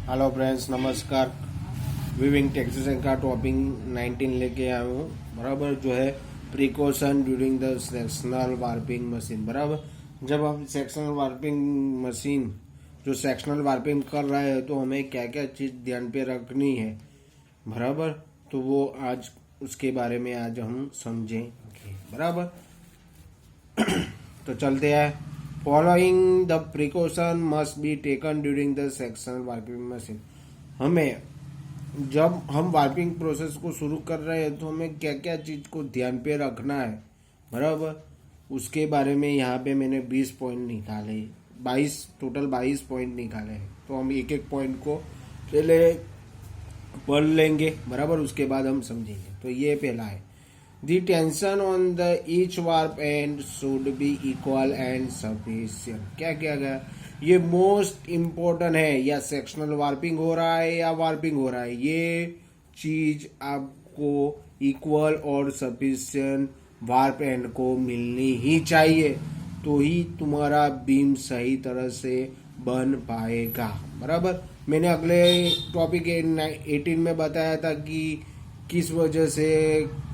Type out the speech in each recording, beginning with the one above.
Hello friends, नमस्कार। Viewing textile का topic 19 लेके आया हूँ। बराबर, जो है precaution during the sectional warping machine. बराबर, जब हम सेक्शनल वार्पिंग मशीन जो सेक्शनल वार्पिंग कर रहा है तो हमें क्या क्या चीज़ ध्यान पे रखनी है। बराबर, तो वो आज उसके बारे में आज हम समझेंगे। बराबर, तो चलते हैं। Following the precaution must be taken during the sectional warping machine. हमें जब हम वार्पिंग प्रोसेस को शुरू कर रहे हैं तो हमें क्या क्या चीज़ को ध्यान पे रखना है। बराबर, उसके बारे में यहाँ पे मैंने 20 पॉइंट निकाले, 22 पॉइंट निकाले हैं। तो हम एक एक पॉइंट को पहले पढ़ लेंगे। बराबर, उसके बाद हम समझेंगे। तो ये पहला है, the tension on the each warp and should B equal and sufficient. क्या किया गया, ये मोस्ट इम्पोर्टेंट है। या सेक्शनल वार्पिंग हो रहा है या वार्पिंग हो रहा है, ये चीज आपको इक्वल और सफिशिएंट वार्प एंड को मिलनी ही चाहिए, तो ही तुम्हारा बीम सही तरह से बन पाएगा। बराबर, मैंने अगले टॉपिक 18 में बताया था कि किस वजह से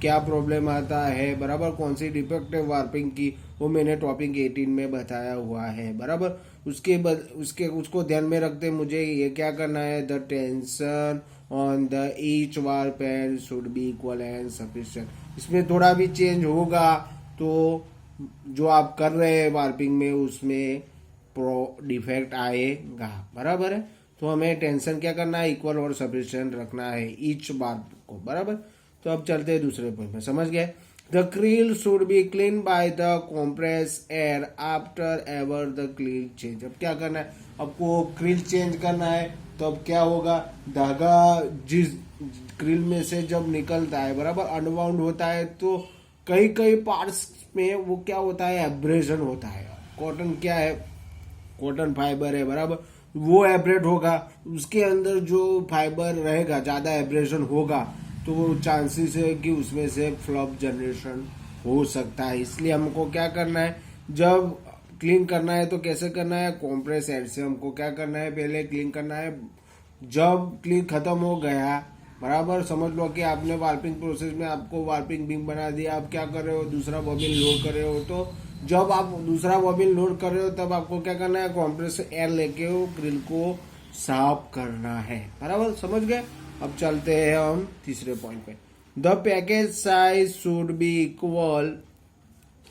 क्या प्रॉब्लम आता है। बराबर, कौन सी डिफेक्टिव वार्पिंग की, वो मैंने टॉपिक 18 में बताया हुआ है। बराबर, उसको ध्यान में रखते मुझे ये क्या करना है, the tension on the each warp and should B equal and sufficient. इसमें थोड़ा भी चेंज होगा तो जो आप कर रहे हैं वार्पिंग में उसमें डिफेक्ट आएगा। बराबर है, तो हमें टेंशन क्या करना है, इक्वल और सफिशिएंट रखना है ईच बार को। बराबर, तो अब चलते हैं दूसरे पॉइंट में। समझ गए, the krill should be clean by the compress air after ever the krill change. अब क्या करना है, आपको क्रील चेंज करना है तो अब क्या होगा, धागा जिस क्रील में से जब निकलता है, बराबर अनबाउंड होता है, तो कई कई पार्ट्स में वो क्या होता है, एब्रेशन होता है। कॉटन क्या है, कॉटन फाइबर है। बराबर, वो एब्रेड होगा, उसके अंदर जो फाइबर रहेगा ज्यादा एब्रेशन होगा तो वो चांसेस है कि उसमें से फ्लॉप जनरेशन हो सकता है। इसलिए हमको क्या करना है, जब क्लीन करना है तो कैसे करना है, कॉम्प्रेस एयर से हमको क्या करना है, पहले क्लीन करना है। जब क्लीन खत्म हो गया, बराबर समझ लो कि आपने वार्पिंग प्रोसेस में आपको वार्पिंग बीम बना दिया, आप क्या कर रहे हो, दूसरा बॉबिन लोड कर रहे हो। तो जब आप दूसरा बॉबिन लोड कर रहे हो तब आपको क्या करना है, कॉम्प्रेस एयर लेके वो ग्रिल को साफ करना है। बराबर, समझ गए। अब चलते हैं हम तीसरे पॉइंट पे, the package size should be equal,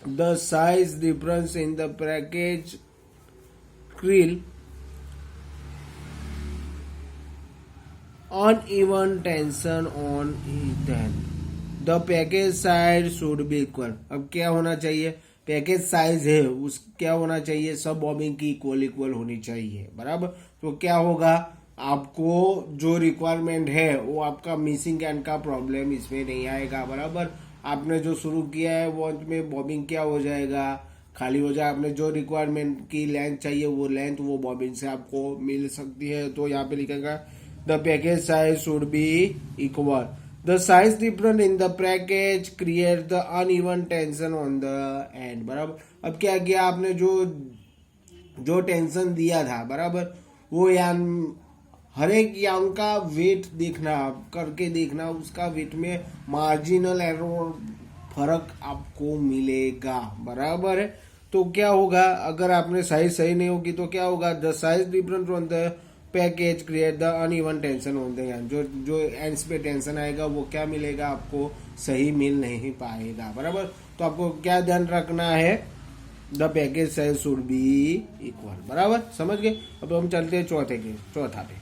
the size difference in the package krill uneven tension on each end. The package size should be equal. अब क्या होना चाहिए, पैकेज साइज है उस क्या होना चाहिए, सब बॉबिंग की इक्वल होनी चाहिए। बराबर, तो क्या होगा, आपको जो रिक्वायरमेंट है वो आपका मिसिंग एंड का प्रॉब्लम इसमें नहीं आएगा। बराबर, आपने जो शुरू किया है वो अंत में बॉबिंग क्या हो जाएगा, खाली हो जाए। आपने जो रिक्वायरमेंट की लेंथ चाहिए वो लेंथ वो बॉबिन से आपको मिल सकती है। तो यहाँ पे लिखेगा, the package size should be equal. The size difference in the package creates the uneven tension on the end. बराबर, अब क्या किया आपने, जो टेंशन दिया था, बराबर वो यान हर एक यान का वेट देखना, करके देखना, उसका वेट में मार्जिनल एरर फर्क आपको मिलेगा। बराबर है, तो क्या होगा, अगर आपने साइज सही नहीं होगी तो क्या होगा, the size different on the package create the uneven tension on the end. जो एंड्स पे टेंशन आएगा वो क्या मिलेगा, आपको सही मिल नहीं पाएगा। बराबर, तो आपको क्या ध्यान रखना है, the package size should be equal. बराबर, समझ गए। अब हम चलते हैं चौथा पे,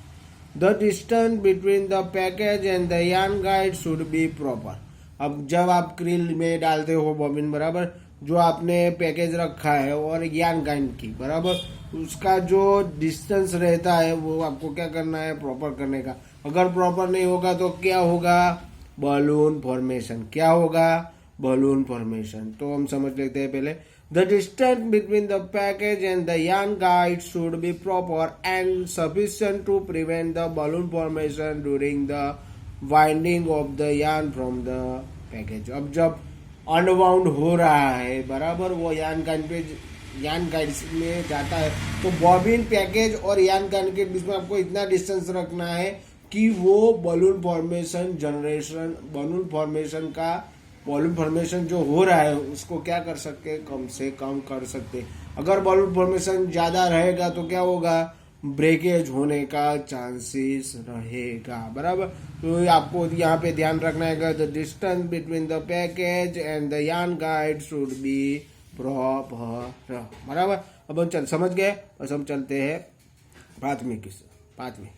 the distance between the package and the yarn guide should be proper. अब जब आप क्रिल में डालते हो बॉबिन, बराबर जो आपने पैकेज रखा है और यार्न गाइड की, बराबर उसका जो डिस्टेंस रहता है वो आपको क्या करना है, प्रॉपर करने का। अगर प्रॉपर नहीं होगा तो क्या होगा, बलून फॉर्मेशन। क्या होगा, बलून फॉर्मेशन। तो हम समझ लेते हैं पहले, the distance between the package and the yarn guide should be proper and sufficient to prevent the balloon formation during the winding of the yarn from the package. अब जब अनबाउंड हो रहा है, बराबर वो यार्न गाइड पे यान guides में जाता है तो बॉबिन पैकेज और यान गाइड के बीच में आपको इतना डिस्टेंस रखना है कि वो बलून फॉर्मेशन जो हो रहा है उसको क्या कर सकते हैं, कम से कम कर सकते हैं। अगर बलून फॉर्मेशन ज्यादा रहेगा तो क्या होगा, ब्रेकेज होने का चांसेस रहेगा, बराबर। तो आपको यहाँ पे ध्यान रखना है the distance between the package and the यान गाइड शुड बी प्रॉपर, बराबर। अब हम समझ गए। बस हम चलते हैं पांचवें।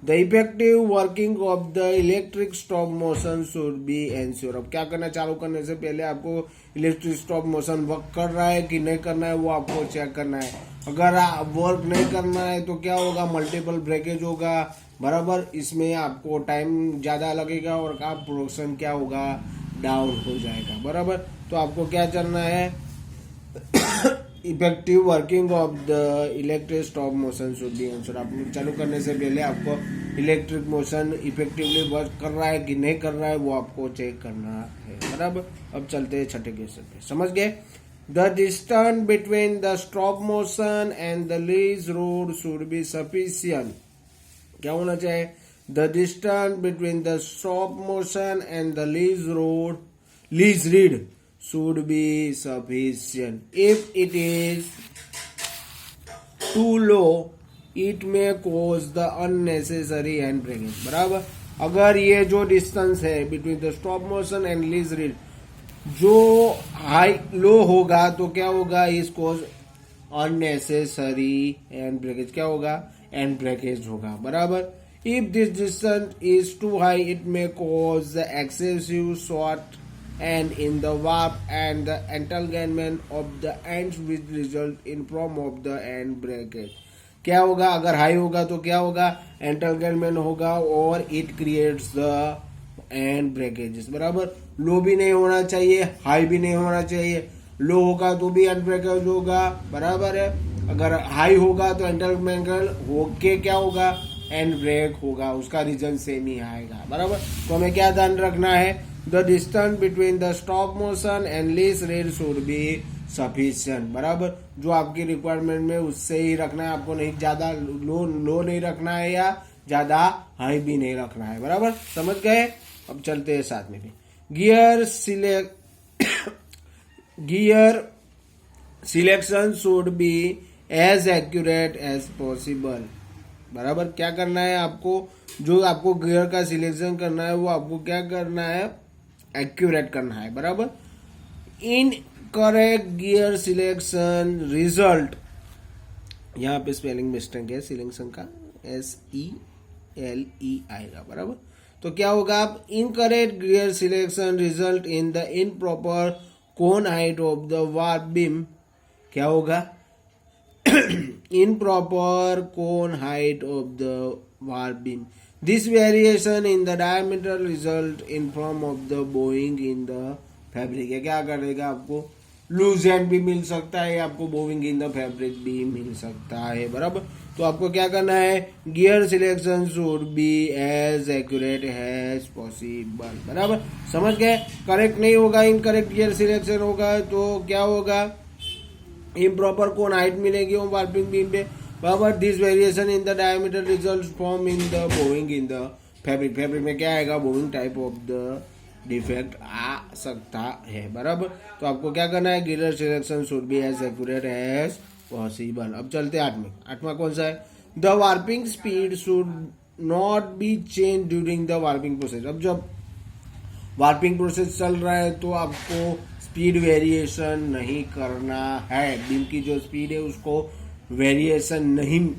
The effective working of the electric stop motion should be ensure. अब क्या करना है, चालू करने से पहले आपको इलेक्ट्रिक स्टॉप मोशन वर्क कर रहा है कि नहीं करना है वो आपको चेक करना है। अगर वर्क नहीं करना है तो क्या होगा, मल्टीपल ब्रेकेज होगा, बराबर। इसमें आपको टाइम ज्यादा लगेगा और आप प्रोडक्शन क्या होगा, डाउन हो जाएगा, बराबर। तो आपको क्या करना है, effective working of the electric stop motion should be ensure. आप चालू करने से पहले आपको इलेक्ट्रिक मोशन इफेक्टिवली वर्क कर रहा है कि नहीं कर रहा है वो आपको चेक करना है, बराबर। अब चलते हैं छठे क्वेश्चन पे, समझ गए। The distance between the stop motion and the lease road should be sufficient. क्या होना चाहिए, the distance between the stop motion and the lease read should be sufficient. If it is too low, it may cause the unnecessary hand braking, बराबर। अगर ये जो distance है between the stop motion and lease read जो high low होगा तो क्या होगा, इस कॉज अननेसेसरी एंड ब्रेकेज, क्या होगा, एंड ब्रेकेज होगा, बराबर। If this distance is too high it may cause excessive short and in the warp and the entanglement of the ends which result in form of the end breakage। क्या होगा, अगर high होगा तो क्या होगा, एंटलगेलमेंट होगा और it creates the end breakages, बराबर। लो भी नहीं होना चाहिए, हाई भी नहीं होना चाहिए। लो होगा तो भी एंड ब्रेकेज होगा, बराबर है। अगर हाई होगा तो एंटलगेलमेंट होके क्या होगा, एंड ब्रेक होगा, उसका रीजन सेम ही आएगा, बराबर। तो हमें क्या ध्यान रखना है, the distance between the stop motion and lease rate should be sufficient, बराबर। जो आपकी रिक्वायरमेंट में उससे ही रखना है, आपको नहीं ज्यादा लो नहीं रखना है या ज्यादा हाई भी नहीं रखना है, बराबर, समझ गए। अब चलते हैं साथ में भी। Gear selection should be as accurate as possible, बराबर। क्या करना है आपको, जो आपको गियर का सिलेक्शन करना है वो आपको क्या करना है, एक्यूरेट करना है, बराबर। In correct gear selection result, यहाँ पे स्पेलिंग मिस्टेक है सिलेक्शन का, SELE आएगा, बराबर। तो क्या होगा, आप incorrect gear selection result in the improper cone height of the warp beam, क्या होगा, improper cone height of the warp beam. This variation in the diameter result in form of the bowing in the fabric। क्या करेगा, आपको loose and भी मिल सकता है, आपको Boeing in the fabric भी मिल सकता है, बराबर। तो आपको क्या करना है, gear selection should be as accurate as possible, बराबर, समझ गए। करेक्ट नहीं होगा, इनकरेक्ट गियर सिलेक्शन होगा तो क्या होगा, इम्प्रॉपर कोन हाइट मिलेगी वार्पिंग बीम पे, बराबर। This variation in the diameter result form in the bowing in the fabric में क्या आएगा, bowing type of the defect आ सकता है, बराबर। तो आपको क्या करना है, gear selection should be as accurate as possible. अब चलते हैं आठवां कौन सा है, the warping speed should not be change during the warping process. अब जब वार्पिंग प्रोसेस चल रहा है तो आपको स्पीड वेरिएशन नहीं करना है, बीम की जो स्पीड है उसको वेरिएशन नहीं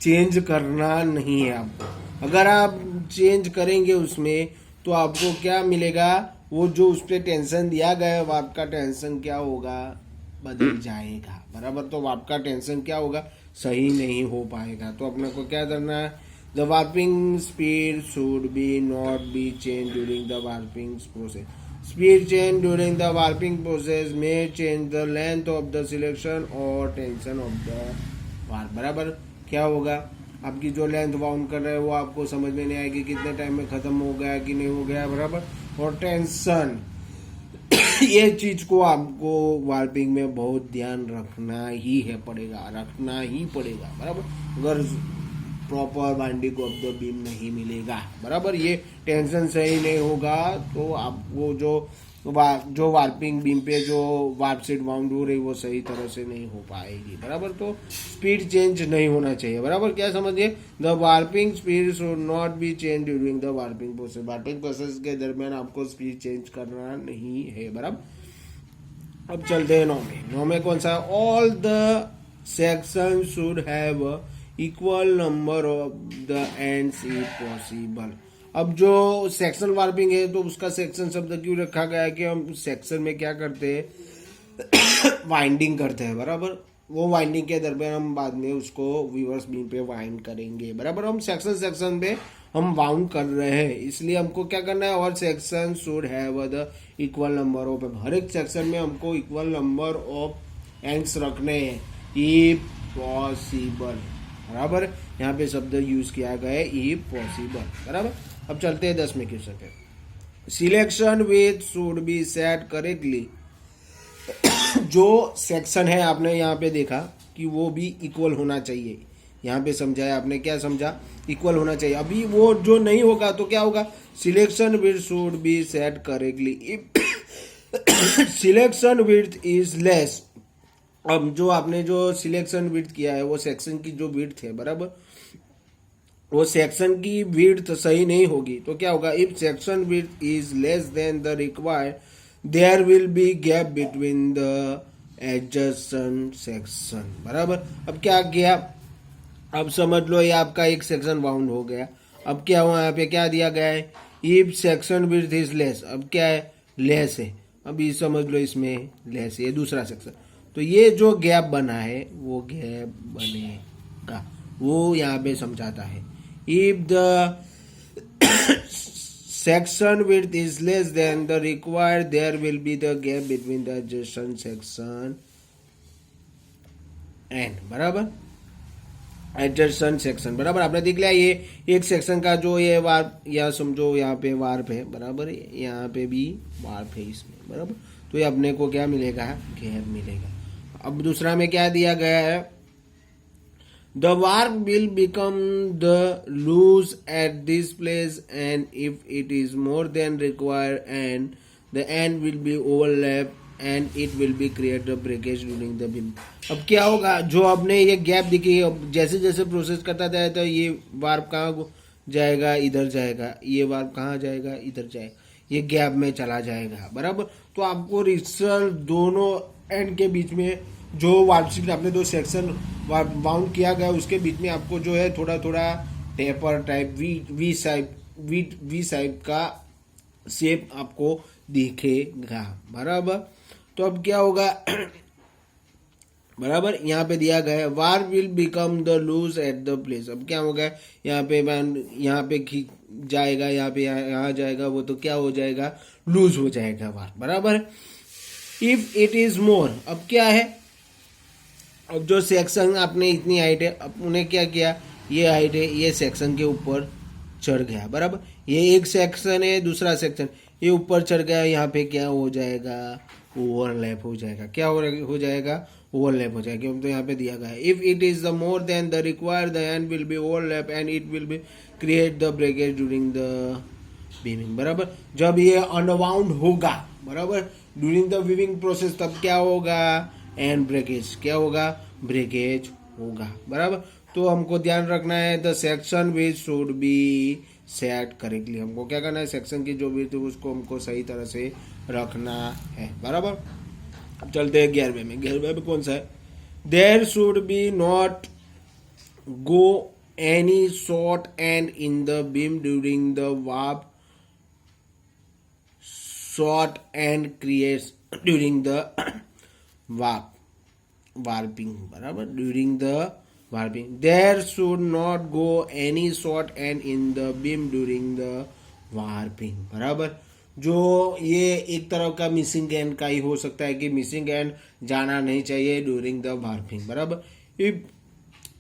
चेंज करना नहीं है आपको। अगर आप चेंज करेंगे उसमें तो आपको क्या मिलेगा, वो जो उस पर टेंशन दिया गया है वार्प का टेंशन क्या होगा, बदल जाएगा, बराबर। तो वार्प का टेंशन क्या होगा, सही नहीं हो पाएगा। तो अपने को क्या करना है, the warping speed should be not be change during the warping process. Speed change during the warping process may change the length of the selection or tension of the warp, बराबर। क्या होगा, आपकी जो लेंथ बाउंड कर रहे हैं वो आपको समझ में नहीं आएगी कितने टाइम में खत्म हो गया कि नहीं हो गया, बराबर। और टेंशन ये चीज को आपको वार्पिंग में बहुत ध्यान रखना ही पड़ेगा बराबर। अगर proper binding of the beam नहीं मिलेगा बराबर, ये टेंशन सही नहीं होगा तो आपको जो वार्पिंग बीम पे जो वार्प शीट वाउंड हो रही वो सही तरह से नहीं हो पाएगी बराबर। तो स्पीड चेंज नहीं होना चाहिए बराबर। क्या समझिए, the warping speed should not be change during the warping process. Warping process के दरमियान आपको स्पीड चेंज करना नहीं है बराबर। अब चलते हैं 9 में कौन सा, all the section should have equal number of the ends if possible. अब जो सेक्शन वार्पिंग है तो उसका सेक्शन शब्द क्यों रखा गया है कि हम सेक्शन में क्या करते हैं, वाइंडिंग करते हैं बराबर। वो वाइंडिंग के दरमियान हम बाद में उसको रिवर्स बीम पे वाइंड करेंगे बराबर। हम सेक्शन पे हम वाउंड कर रहे हैं, इसलिए हमको क्या करना है, और section should have the equal number of, हर एक सेक्शन में हमको इक्वल नंबर ऑफ एंड्स रखने हैं इफ पॉसिबल बराबर। यहाँ पे शब्द यूज किया गया है इफ पॉसिबल बराबर। अब चलते हैं 10 में क्वेश्चन पे, selection with should be set correctly. जो सेक्शन है आपने यहाँ पे देखा कि वो भी इक्वल होना चाहिए, यहाँ पे समझाया आपने, क्या समझा, इक्वल होना चाहिए। अभी वो जो नहीं होगा तो क्या होगा, selection with should be set correctly if selection with is less. अब जो आपने जो सिलेक्शन विड्थ किया है वो सेक्शन की जो विड्थ है बराबर, वो सेक्शन की विड्थ सही नहीं होगी तो क्या होगा, if section width is less than the required there will be gap between the adjacent section बराबर। अब क्या किया, अब समझ लो ये आपका एक सेक्शन बाउंड हो गया। अब क्या हुआ, यहाँ पे क्या दिया गया है, if section width is less. अब क्या है, लेस है, अभी समझ लो इसमें लेस है, ये दूसरा सेक्शन, तो ये जो गैप बना है वो गैप बनेगा, वो यहाँ पे समझाता है। If the section width is less than the required there will be the gap between the adjacent section end बराबर, एडजेसेंट सेक्शन बराबर। आपने देख लिया ये एक सेक्शन का जो ये वार्प, या समझो यहाँ पे वार्प है बराबर, यहाँ पे भी वार्प है इसमें बराबर, तो ये अपने को क्या मिलेगा, गैप मिलेगा। अब दूसरा में क्या दिया गया है, the warp will become the loose at this place and if it is more than require and the end will be overlap and it will be create the breakage during the beam. अब क्या होगा, जो आपने ये gap दिखी, अब जैसे जैसे प्रोसेस करता जाए तो ये वार्प कहाँ जाएगा, इधर जाएगा, ये वार्प कहाँ जाएगा, इधर जाएगा, ये गैप में चला जाएगा बराबर। तो आपको रिजल्ट दोनों एंड के बीच में जो वार्पशीट आपने दो सेक्शन बाउंड किया गया उसके बीच में आपको जो है थोड़ा थोड़ा टेपर टाइप वी शाइप का शेप आपको दिखेगा बराबर। तो अब क्या होगा बराबर, यहाँ पे दिया गया है warp will become the loose at the place. अब क्या होगा, यहाँ पे जाएगा, यहाँ पे यहाँ जाएगा, वो तो क्या हो जाएगा, लूज हो जाएगा वार बराबर। इफ इट इज मोर, अब क्या है, अब जो सेक्शन आपने इतनी हाइट है, अब उन्हें क्या किया, ये हाइट है, ये सेक्शन के ऊपर चढ़ गया बराबर। ये एक सेक्शन है, दूसरा सेक्शन ये ऊपर चढ़ गया, यहाँ पे क्या हो जाएगा, ओवरलैप हो जाएगा। क्या हो जाएगा, ओवरलैप हो जाएगा, तो यहाँ पे दिया गया है if it is the more than the require the end will be overlap and it will be create the breakage during the beaming बराबर। जब ये अनबाउंड होगा बराबर ड्यूरिंग द वीविंग प्रोसेस, तब क्या होगा, एंड ब्रेकेज, क्या होगा, ब्रेकेज होगा बराबर। तो हमको ध्यान रखना है the section which should be set correctly, हमको क्या करना है, सेक्शन की जो भी थी उसको हमको सही तरह से रखना है बराबर। अब चलते हैं 11वें में। 11वें में कौन सा है, there should be not go any short end in the beam during the warp short and creates during the warping बराबर, during the warping there should not go any short end in the beam during the warping बराबर। जो ये एक तरफ का missing and का ही हो सकता है कि मिसिंग एंड जाना नहीं चाहिए ड्यूरिंग द वार्पिंग बराबर। If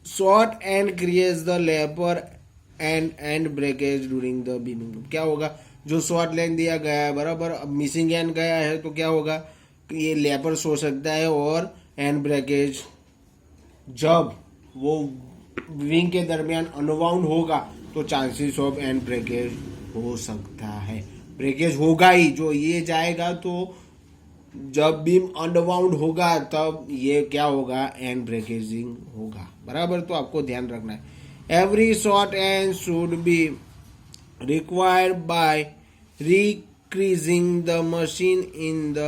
short end creates the lapper end breakage during the beaming, क्या होगा, जो शॉर्ट लेंथ दिया गया है बराबर, अब मिसिंग एंड गया है तो क्या होगा कि ये लेपर्स हो सकता है और एंड ब्रेकेज जब वो विंग के दरमियान अनबाउंड होगा तो चांसेस ऑफ एंड ब्रेकेज हो सकता है, ब्रेकेज होगा ही, जो ये जाएगा तो जब बीम अनबाउंड होगा तब ये क्या होगा एंड ब्रेकेजिंग होगा बराबर। तो आपको ध्यान रखना है every short end should be required by reversing the machine in the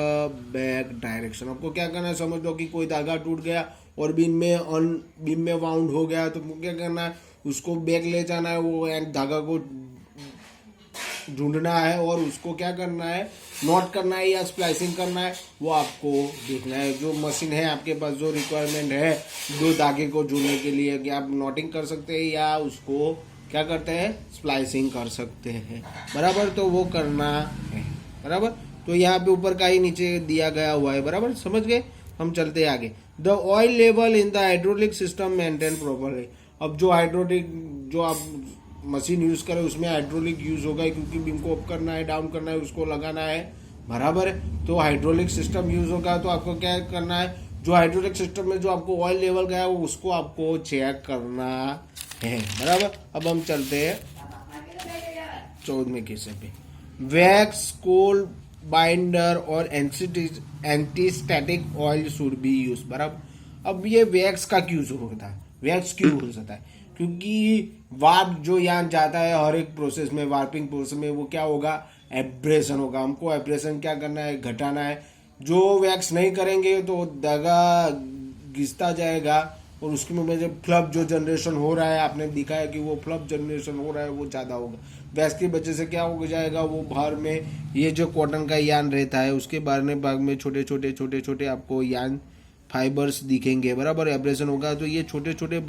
back direction. आपको क्या करना है, समझ लो कि कोई धागा टूट गया और बीम में वाउंड हो गया तो क्या करना है, उसको बैक ले जाना है, वो एंड धागा को ढूंढना है और उसको क्या करना है, नोट करना है या स्प्लाइसिंग करना है, वो आपको देखना है। जो मशीन है आपके पास, जो रिक्वायरमेंट है दो धागे को जोड़ने के लिए, कि आप नोटिंग कर सकते हैं या उसको क्या करते हैं, स्प्लाइसिंग कर सकते हैं बराबर। तो वो करना है बराबर। तो यहाँ पे ऊपर का ही नीचे दिया गया हुआ है बराबर, समझ गए। हम चलते हैं आगे। The oil level in the hydraulic system maintain properly. अब जो हाइड्रोलिक जो आप मशीन यूज करें उसमें हाइड्रोलिक यूज होगा, क्योंकि बीम को अप करना है, डाउन करना है, उसको लगाना है बराबर है। तो हाइड्रोलिक सिस्टम यूज होगा तो आपको क्या करना है, जो हाइड्रोलिक सिस्टम में जो आपको ऑयल लेवल गया है उसको आपको चेक करना है बराबर। अब हम चलते हैं 14वें केस पे। वैक्स कोल बाइंडर और anti static oil should be use बराबर। अब ये वैक्स का क्यों होता है, वैक्स क्यों हो जाता है, क्योंकि वार्प जो यहाँ जाता है हर एक प्रोसेस में, वार्पिंग प्रोसेस में वो क्या होगा, एब्रेशन होगा। हमको एब्रेशन क्या करना है, घटाना है। जो वैक्स नहीं करेंगे तो धागा घिसता जाएगा और उसकी में जो फ्लप जो जनरेशन हो रहा है, आपने दिखाया कि वो फ्लप जनरेशन हो रहा है वो ज़्यादा होगा। वैक्स की वजह से क्या हो जाएगा, वो बाहर में ये जो कॉटन का यान रहता है उसके बाहरले भाग में छोटे छोटे आपको यान फाइबर्स दिखेंगे बराबर। एब्रेशन होगा तो ये छोटे छोटे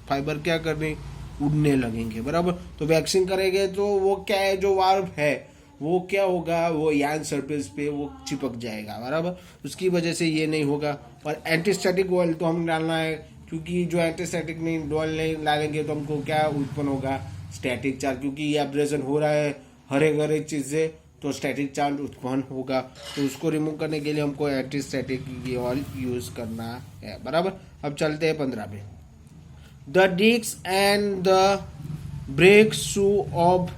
फाइबर क्या करने, उड़ने लगेंगे बराबर। तो वैक्सिंग करेंगे तो वो क्या है, जो वार्प है वो क्या होगा, वो यान सरफेस पे वो चिपक जाएगा बराबर। उसकी वजह से ये नहीं होगा। और एंटीस्टैटिक ऑयल तो हम डालना है, क्योंकि जो एंटीस्टैटिक ऑयल नहीं डालेंगे तो हमको क्या उत्पन्न होगा, स्टैटिक चार्ज, क्योंकि ये एब्रेशन हो रहा है हर एक चीज से, तो स्टैटिक चार्ज उत्पन्न होगा। तो उसको रिमूव करने के लिए हमको एंटीस्टैटिक ऑयल यूज करना है बराबर। अब चलते हैं 15 पे। The disc and the brake shoe of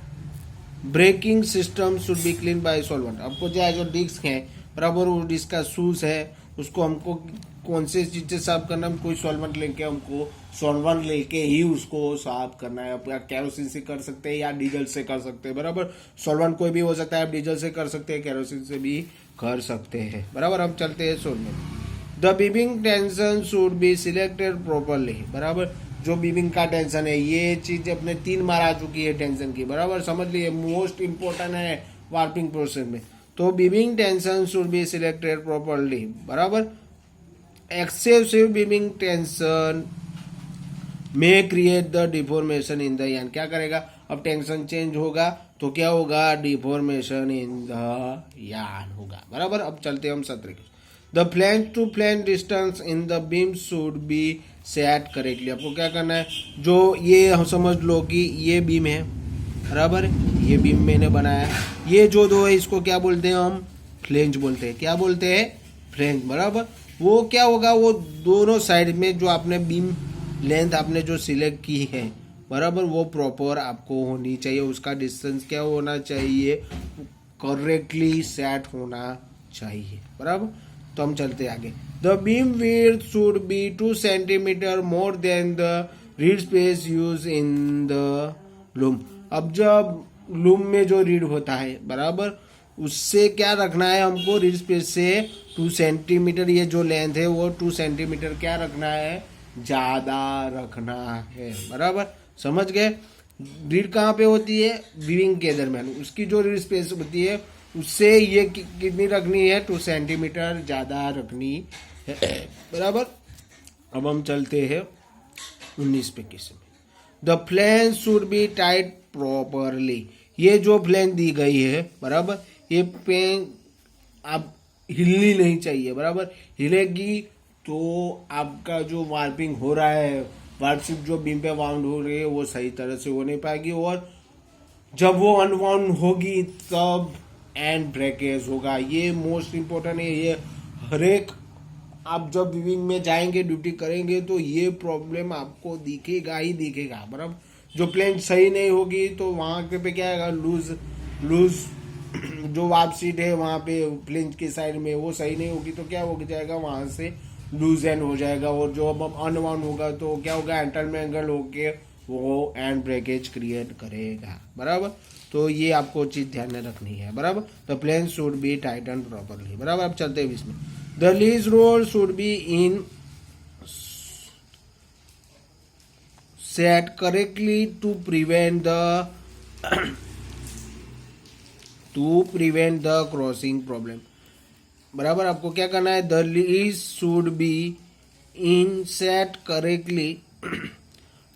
braking system should be clean by solvent. आपको जो डिस्क है बराबर, वो डिस्क का शूज है उसको हमको कौन से चीज से साफ करना है, कोई सॉल्वेंट लेके हमको सॉल्वेंट लेके ही उसको साफ करना है। आप या केरोसिन से कर सकते हैं या डीजल से कर सकते हैं बराबर। सॉल्वेंट कोई भी हो सकता है, आप डीजल से कर सकते हैं, केरोसिन से भी कर सकते हैं बराबर। हम चलते हैं सॉल्वेंट। The beaming tension should be selected properly बराबर। जो बीबिंग का टेंशन है, ये चीज अपने 3 बार आ चुकी है टेंशन की बराबर, समझ लिए, मोस्ट इंपोर्टेंट है वार्पिंग प्रोसेस में। तो beaming tension should be selected properly बराबर। Excessive beaming tension may create the deformation in the yarn. क्या करेगा, अब टेंशन चेंज होगा तो क्या होगा, डिफॉर्मेशन इन द यान होगा बराबर। अब चलते हम 17। The flange to flange distance in the beam should be set correctly. आपको क्या करना है, जो ये हम समझ लो कि ये बीम है बराबर, ये बीम मैंने बनाया, ये जो दो है इसको क्या बोलते हैं, हम फ्लैंज बोलते हैं। क्या बोलते हैं, फ्लैंज बराबर। वो क्या होगा, वो दोनों साइड में जो आपने बीम लेंथ आपने जो सिलेक्ट की है बराबर, वो प्रॉपर आपको होनी चाहिए। उसका डिस्टेंस क्या होना चाहिए, करेक्टली सेट होना चाहिए बराबर। तो हम चलते आगे। The beam width should be 2 centimetre more than the read space use in the loom. अब जब लूम में जो रीड होता है बराबर, उससे क्या रखना है हमको, रीड स्पेस से 2 सेंटीमीटर, ये जो लेंथ है वो 2 सेंटीमीटर क्या रखना है, ज्यादा रखना है बराबर, समझ गए। रीड कहाँ पे होती है, बीविंग के दरमियान, उसकी जो रीड स्पेस होती है उससे ये कितनी रखनी है, 2 सेंटीमीटर ज्यादा रखनी है बराबर। अब हम चलते हैं 19 पे किसी में। The flange should be tight properly. ये जो फ्लैंज दी गई है बराबर, ये पेन आप हिलनी नहीं चाहिए बराबर। हिलेगी तो आपका जो वार्पिंग हो रहा है, वार्पशिप जो बीम पे वाउंड हो रही है वो सही तरह से हो नहीं पाएगी और जब वो अनवाउंड होगी तब एंड ब्रेकेज होगा। ये मोस्ट इम्पोर्टेंट है। ये हर एक आप जब वीविंग में जाएंगे, ड्यूटी करेंगे, तो ये प्रॉब्लम आपको दिखेगा ही दिखेगा। बराबर, जो प्लेन सही नहीं होगी तो वहां पे क्या आएगा, लूज लूज जो वाप सीट है वहां पे प्लेन के साइड में वो सही नहीं होगी तो क्या हो जाएगा, वहां से लूज एंड हो जाएगा। और जो अब अनवाउंड होगा तो क्या होगा, एंटरमेंगल होके वो एंड ब्रेकेज क्रिएट करेगा। बराबर, तो ये आपको चीज ध्यान में रखनी है। बराबर, the plane should be tighten properly. बराबर, अब चलते हैं इसमें। The lease rod should be in set correctly to prevent the crossing problem. बराबर, आपको क्या करना है, the lease should be in set correctly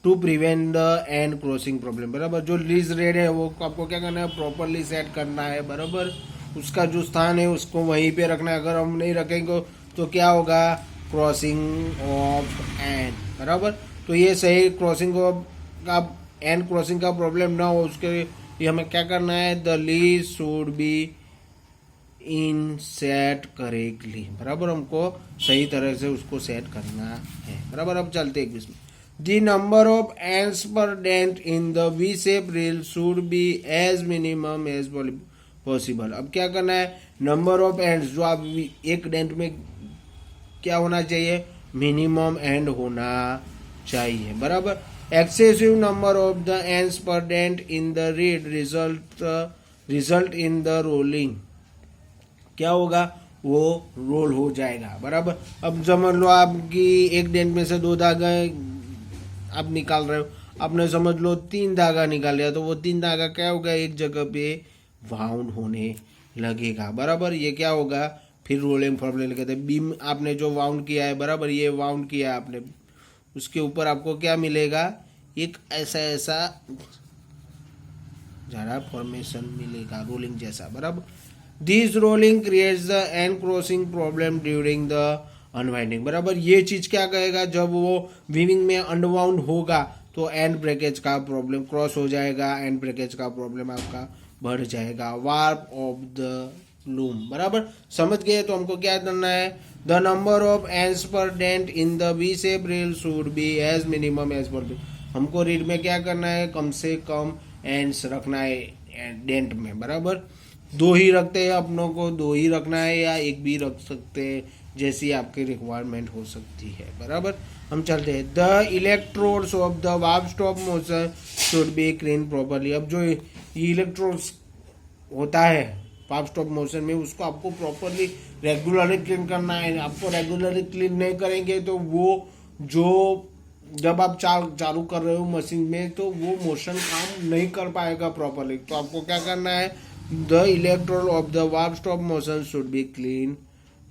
to prevent the end crossing problem. बराबर, जो लीज रेड है वो आपको क्या करना है, प्रॉपरली सेट करना है। बराबर, उसका जो स्थान है उसको वहीं पे रखना है। अगर हम नहीं रखेंगे तो क्या होगा, क्रॉसिंग ऑफ एंड। बराबर, तो ये सही क्रॉसिंग ऑफ का एंड क्रॉसिंग का प्रॉब्लम ना हो उसके लिए हमें क्या करना है, the lease should be in set correctly. बराबर, हमको सही तरह से उसको सेट करना है। बराबर, अब चलते हैं इसमें। The number of ends per dent in the V-shape reel should be as minimum as possible। अब क्या करना है, नंबर ऑफ एंड्स जो आप एक डेंट में क्या होना चाहिए, मिनिमम एंड होना चाहिए। बराबर, excessive number of the ends per dent in the reed result in the rolling. क्या होगा, वो रोल हो जाएगा। बराबर, अब समझ लो आपकी एक डेंट में से 2 धागा आप निकाल रहे हो, आपने समझ लो 3 धागा निकाल लिया तो वो 3 धागा क्या होगा, एक जगह पे वाउंड होने लगेगा। बराबर, ये क्या होगा, फिर रोलिंग प्रॉब्लम कहते हैं। बीम आपने जो वाउंड किया है, बराबर, ये वाउंड किया है आपने, उसके ऊपर आपको क्या मिलेगा, एक ऐसा जरा फॉर्मेशन मिलेगा रोलिंग जैसा। बराबर, this rolling creates the end crossing problem during the unwinding. बराबर, ये चीज क्या कहेगा, जब वो वीविंग में अनवाउंड होगा तो एंड ब्रेकेज का प्रॉब्लम क्रॉस हो जाएगा, एंड ब्रेकेज का प्रॉब्लम आपका बढ़ जाएगा। Warp of the loom. बराबर, समझ गए, तो हमको क्या करना है, the number of ends per dent in the V shape reel should be as minimum as possible. हमको रीड में क्या करना है, कम से कम एंड्स रखना है डेंट में। बराबर, 2 ही रखते हैं अपनों को, 2 ही रखना है या 1 भी रख सकते हैं, जैसी आपकी रिक्वायरमेंट हो सकती है। बराबर, हम चलते हैं। The electrodes of the warp stop motion should be clean properly. अब जो इलेक्ट्रोड्स होता है वार्प स्टॉप मोशन में, उसको आपको प्रॉपरली रेगुलरली क्लीन करना है। आपको रेगुलरली क्लीन नहीं करेंगे तो वो जो जब आप चालू कर रहे हो मशीन में तो वो मोशन काम नहीं कर पाएगा प्रॉपरली। तो आपको क्या करना है, the electrode of the warp stop motion should be clean